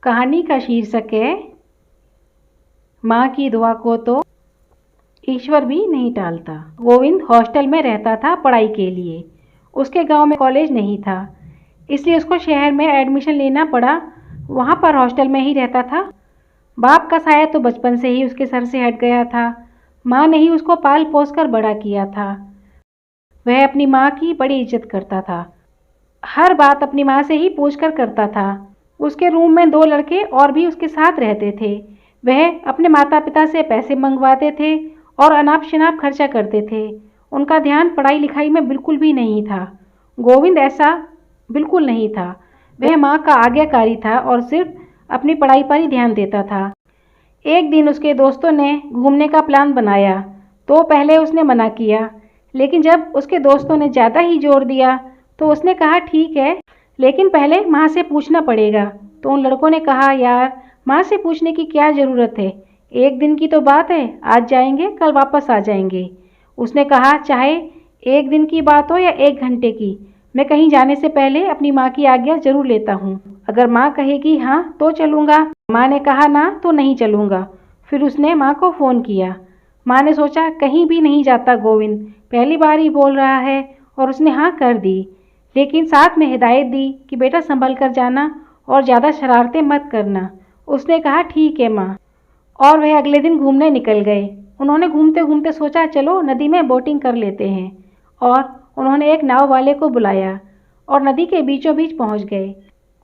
कहानी का शीर्षक है माँ की दुआ को तो ईश्वर भी नहीं टालता। गोविंद हॉस्टल में रहता था पढ़ाई के लिए। उसके गांव में कॉलेज नहीं था, इसलिए उसको शहर में एडमिशन लेना पड़ा। वहाँ पर हॉस्टल में ही रहता था। बाप का साया तो बचपन से ही उसके सर से हट गया था। माँ ने ही उसको पाल पोस कर बड़ा किया था। वह अपनी माँ की बड़ी इज्जत करता था। हर बात अपनी माँ से ही पूछ कर करता था। उसके रूम में 2 लड़के और भी उसके साथ रहते थे। वह अपने माता पिता से पैसे मंगवाते थे और अनाप शनाप खर्चा करते थे। उनका ध्यान पढ़ाई लिखाई में बिल्कुल भी नहीं था। गोविंद ऐसा बिल्कुल नहीं था। वह माँ का आज्ञाकारी था और सिर्फ अपनी पढ़ाई पर ही ध्यान देता था। एक दिन उसके दोस्तों ने घूमने का प्लान बनाया तो पहले उसने मना किया, लेकिन जब उसके दोस्तों ने ज़्यादा ही जोर दिया तो उसने कहा ठीक है, लेकिन पहले माँ से पूछना पड़ेगा। तो उन लड़कों ने कहा यार, माँ से पूछने की क्या ज़रूरत है, एक दिन की तो बात है, आज जाएंगे कल वापस आ जाएंगे। उसने कहा चाहे 1 दिन की बात हो या 1 घंटे की, मैं कहीं जाने से पहले अपनी माँ की आज्ञा जरूर लेता हूँ। अगर माँ कहेगी हाँ तो चलूँगा, माँ ने कहा ना तो नहीं चलूँगा। फिर उसने माँ को फ़ोन किया। माँ ने सोचा कहीं भी नहीं जाता गोविंद, पहली बार ही बोल रहा है, और उसने हाँ कर दी, लेकिन साथ में हिदायत दी कि बेटा संभल कर जाना और ज़्यादा शरारतें मत करना। उसने कहा ठीक है माँ, और वह अगले दिन घूमने निकल गए। उन्होंने घूमते घूमते सोचा चलो नदी में बोटिंग कर लेते हैं, और उन्होंने एक नाव वाले को बुलाया और नदी के बीचों बीच पहुंच गए।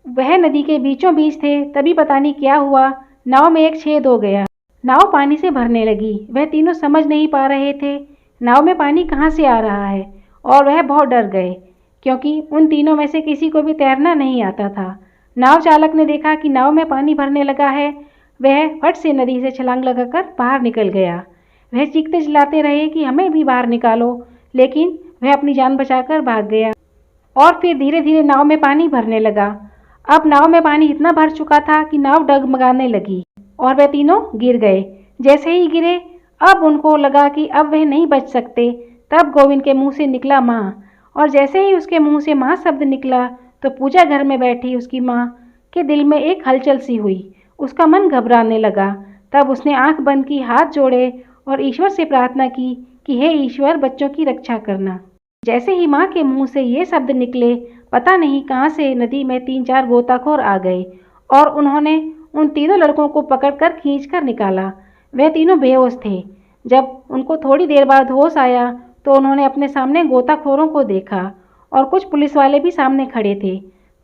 वह नदी के बीचों बीच थे, तभी पता नहीं क्या हुआ, नाव में एक छेद हो गया। नाव पानी से भरने लगी। वह तीनों समझ नहीं पा रहे थे नाव में पानी कहाँ से आ रहा है, और वह बहुत डर गए क्योंकि उन तीनों में से किसी को भी तैरना नहीं आता था। नाव चालक ने देखा कि नाव में पानी भरने लगा है। वह फट से नदी से छलांग लगाकर बाहर निकल गया। वह चीखते चिल्लाते रहे कि हमें भी बाहर निकालो, लेकिन वह अपनी जान बचाकर भाग गया। और फिर धीरे धीरे नाव में पानी भरने लगा। अब नाव में पानी इतना भर चुका था कि नाव डगमगाने लगी और वह तीनों गिर गए। जैसे ही गिरे, अब उनको लगा कि अब वह नहीं बच सकते। तब गोविंद के मुंह से निकला माँ, और जैसे ही उसके मुंह से माँ शब्द निकला तो पूजा घर में बैठी उसकी माँ के दिल में एक हलचल सी हुई। उसका मन घबराने लगा। तब उसने आंख बंद की, हाथ जोड़े और ईश्वर से प्रार्थना की कि हे ईश्वर, बच्चों की रक्षा करना। जैसे ही माँ के मुंह से ये शब्द निकले, पता नहीं कहाँ से नदी में 3-4 गोताखोर आ गए और उन्होंने उन तीनों लड़कों को पकड़कर खींचकर निकाला। वे तीनों बेहोश थे। जब उनको थोड़ी देर बाद होश आया तो उन्होंने अपने सामने गोताखोरों को देखा और कुछ पुलिस वाले भी सामने खड़े थे।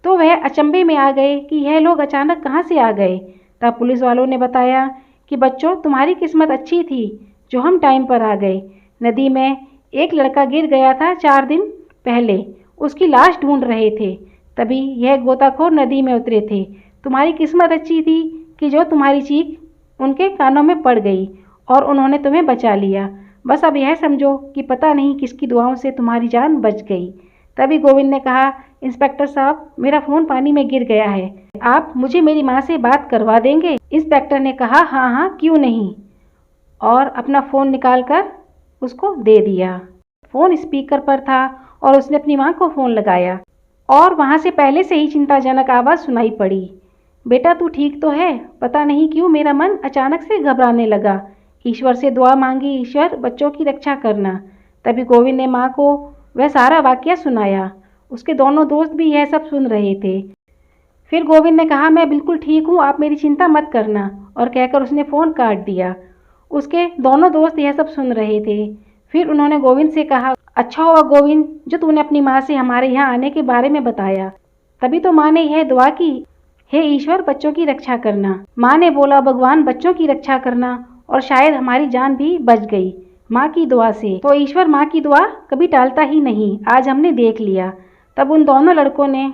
तो वह अचंभे में आ गए कि यह लोग अचानक कहाँ से आ गए। तब पुलिस वालों ने बताया कि बच्चों, तुम्हारी किस्मत अच्छी थी जो हम टाइम पर आ गए। नदी में एक लड़का गिर गया था 4 दिन पहले, उसकी लाश ढूंढ रहे थे, तभी यह गोताखोर नदी में उतरे थे। तुम्हारी किस्मत अच्छी थी कि जो तुम्हारी चीख उनके कानों में पड़ गई और उन्होंने तुम्हें बचा लिया। बस अब यह समझो कि पता नहीं किसकी दुआओं से तुम्हारी जान बच गई। तभी गोविंद ने कहा, इंस्पेक्टर साहब, मेरा फ़ोन पानी में गिर गया है, आप मुझे मेरी माँ से बात करवा देंगे? इंस्पेक्टर ने कहा हाँ हाँ, क्यों नहीं, और अपना फ़ोन निकालकर उसको दे दिया। फ़ोन स्पीकर पर था और उसने अपनी माँ को फ़ोन लगाया और वहाँ से पहले से ही चिंताजनक आवाज़ सुनाई पड़ी। बेटा तू ठीक तो है? पता नहीं क्यों मेरा मन अचानक से घबराने लगा। ईश्वर से दुआ मांगी, ईश्वर बच्चों की रक्षा करना। तभी गोविंद ने माँ को वह सारा वाकया सुनाया। उसके दोनों दोस्त भी यह सब सुन रहे थे। फिर गोविंद ने कहा मैं बिल्कुल ठीक हूँ, आप मेरी चिंता मत करना, और कहकर उसने फ़ोन काट दिया। उसके दोनों दोस्त यह सब सुन रहे थे। फिर उन्होंने गोविंद से कहा, अच्छा हुआ गोविंद जो तूने अपनी माँ से हमारे यहाँ आने के बारे में बताया। तभी तो माँ ने यह दुआ की, हे ईश्वर बच्चों की रक्षा करना। माँ ने बोला भगवान बच्चों की रक्षा करना, और शायद हमारी जान भी बच गई माँ की दुआ से। तो ईश्वर माँ की दुआ कभी टालता ही नहीं, आज हमने देख लिया। तब उन दोनों लड़कों ने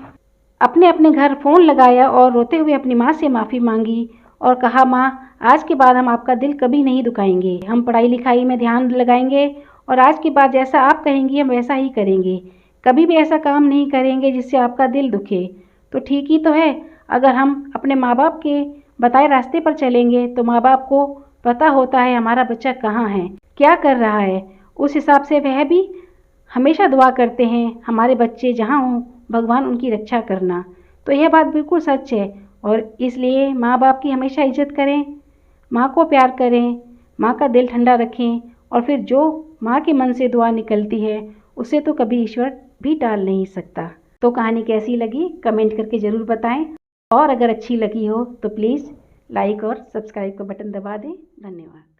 अपने अपने घर फ़ोन लगाया और रोते हुए अपनी माँ से माफ़ी मांगी और कहा, माँ आज के बाद हम आपका दिल कभी नहीं दुखाएंगे, हम पढ़ाई लिखाई में ध्यान लगाएंगे और आज के बाद जैसा आप कहेंगी हम वैसा ही करेंगे, कभी भी ऐसा काम नहीं करेंगे जिससे आपका दिल दुखे। तो ठीक ही तो है, अगर हम अपने माँ बाप के बताए रास्ते पर चलेंगे तो माँ बाप को पता होता है हमारा बच्चा कहाँ है, क्या कर रहा है, उस हिसाब से वह भी हमेशा दुआ करते हैं हमारे बच्चे जहाँ हों भगवान उनकी रक्षा करना। तो यह बात बिल्कुल सच है और इसलिए माँ बाप की हमेशा इज्जत करें, माँ को प्यार करें, माँ का दिल ठंडा रखें और फिर जो माँ के मन से दुआ निकलती है उसे तो कभी ईश्वर भी टाल नहीं सकता। तो कहानी कैसी लगी कमेंट करके ज़रूर बताएं और अगर अच्छी लगी हो तो प्लीज़ लाइक और सब्सक्राइब का बटन दबा दें। धन्यवाद।